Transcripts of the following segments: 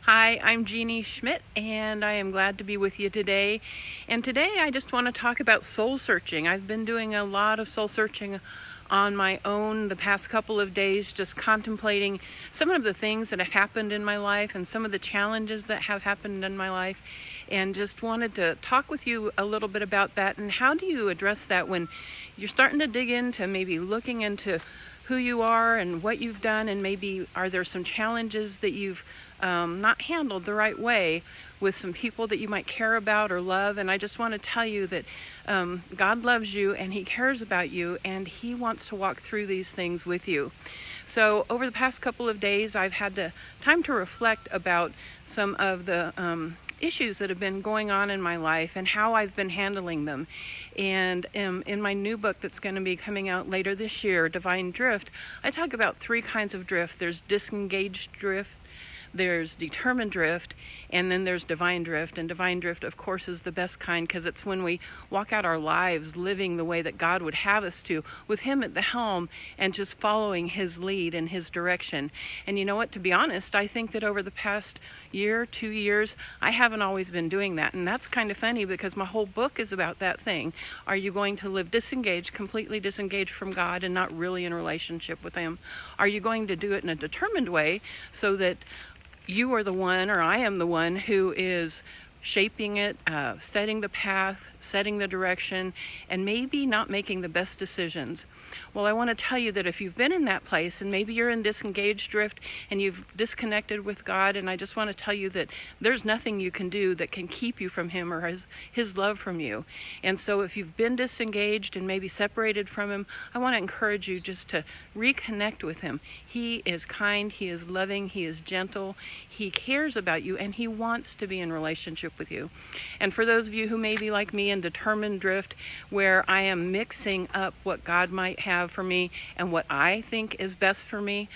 Hi, I'm Jeannie Schmidt, and I am glad to be with you today. And today I just want to talk about soul searching. I've been doing a lot of soul searching on my own the past couple of days, just contemplating some of the things that have happened in my life and some of the challenges that have happened in my life, and just wanted to talk with you a little bit about that and how do you address that when you're starting to dig into maybe looking into who you are and what you've done, and maybe are there some challenges that you've not handled the right way with some people that you might care about or love. And I just want to tell you that God loves you and He cares about you, and He wants to walk through these things with you. So over the past couple of days, I've had time to reflect about some of the issues that have been going on in my life and how I've been handling them. And in my new book that's going to be coming out later this year, Divine Drift, I talk about three kinds of drift. There's disengaged drift, there's determined drift, and then there's divine drift. And divine drift, of course, is the best kind, because it's when we walk out our lives living the way that God would have us to, with Him at the helm and just following His lead and His direction. And you know what, to be honest, I think that over the past year, 2 years, I haven't always been doing that. And that's kind of funny, because my whole book is about that thing. Are you going to live disengaged, completely disengaged from God and not really in a relationship with Him? Are you going to do it in a determined way so that you are the one, or I am the one, who is shaping it, setting the path, setting the direction, and maybe not making the best decisions? Well, I want to tell you that if you've been in that place, and maybe you're in disengaged drift and you've disconnected with God, and I just want to tell you that there's nothing you can do that can keep you from Him or His love from you. And so if you've been disengaged and maybe separated from Him, I want to encourage you just to reconnect with Him. He is kind, He is loving, He is gentle, He cares about you, and He wants to be in relationship with you. And for those of you who may be like me in determined drift, where I am mixing up what God might have for me and what I think is best for me,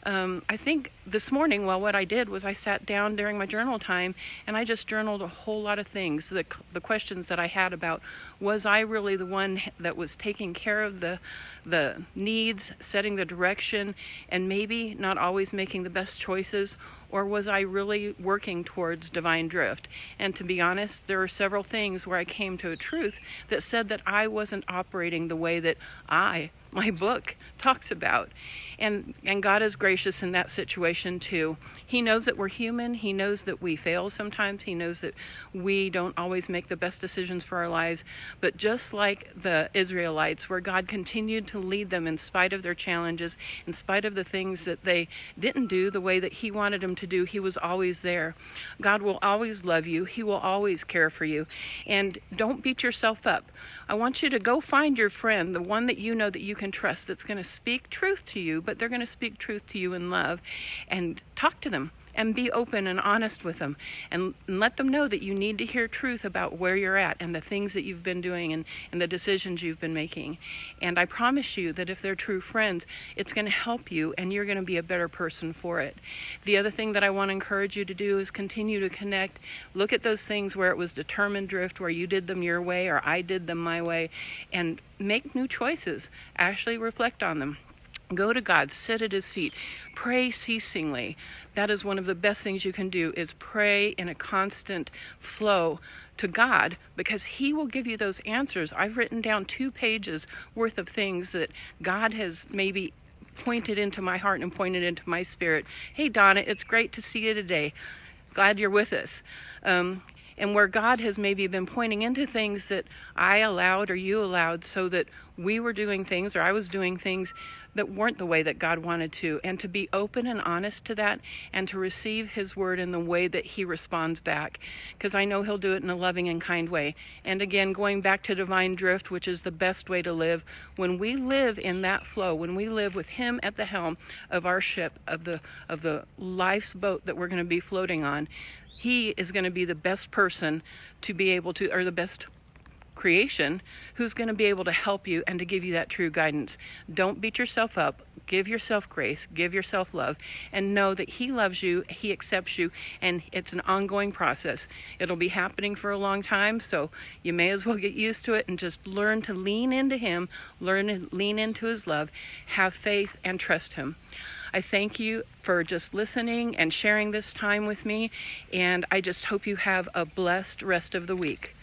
I think this morning, what I did was I sat down during my journal time and I just journaled a whole lot of things. The questions that I had about, was I really the one that was taking care of the needs, setting the direction, and maybe not always making the best choices? Or was I really working towards divine drift? And to be honest, there were several things where I came to a truth that said that I wasn't operating the way that my book talks about. And God is gracious in that situation too. He knows that we're human. He knows that we fail sometimes. He knows that we don't always make the best decisions for our lives. But just like the Israelites, where God continued to lead them in spite of their challenges, in spite of the things that they didn't do the way that He wanted them to do, He was always there. God will always love you. He will always care for you. And don't beat yourself up. I want you to go find your friend, the one that you know that you can trust, that's going to speak truth to you, but they're going to speak truth to you in love, and talk to them and be open and honest with them, and let them know that you need to hear truth about where you're at and the things that you've been doing and the decisions you've been making. And I promise you that if they're true friends, it's going to help you and you're going to be a better person for it. The other thing that I want to encourage you to do is continue to connect. Look at those things where it was determined drift, where you did them your way or I did them my way, and make new choices. Actually reflect on them. Go to God, sit at His feet, pray ceasingly. That is one of the best things you can do, is pray in a constant flow to God, because He will give you those answers. I've written down 2 pages worth of things that God has maybe pointed into my heart and pointed into my spirit. Hey Donna, it's great to see you today. Glad you're with us. And where God has maybe been pointing into things that I allowed or you allowed, so that we were doing things or I was doing things that weren't the way that God wanted to, and to be open and honest to that, and to receive His word in the way that He responds back, because I know He'll do it in a loving and kind way. And again, going back to divine drift, which is the best way to live, when we live in that flow, when we live with Him at the helm of our ship, of the life's boat that we're going to be floating on, He is going to be the best person to be able to, or the best creation, who's going to be able to help you and to give you that true guidance. Don't beat yourself up. Give yourself grace. Give yourself love. And know that He loves you. He accepts you. And it's an ongoing process. It'll be happening for a long time, so you may as well get used to it and just learn to lean into Him. Learn to lean into His love. Have faith and trust Him. I thank you for just listening and sharing this time with me, and I just hope you have a blessed rest of the week.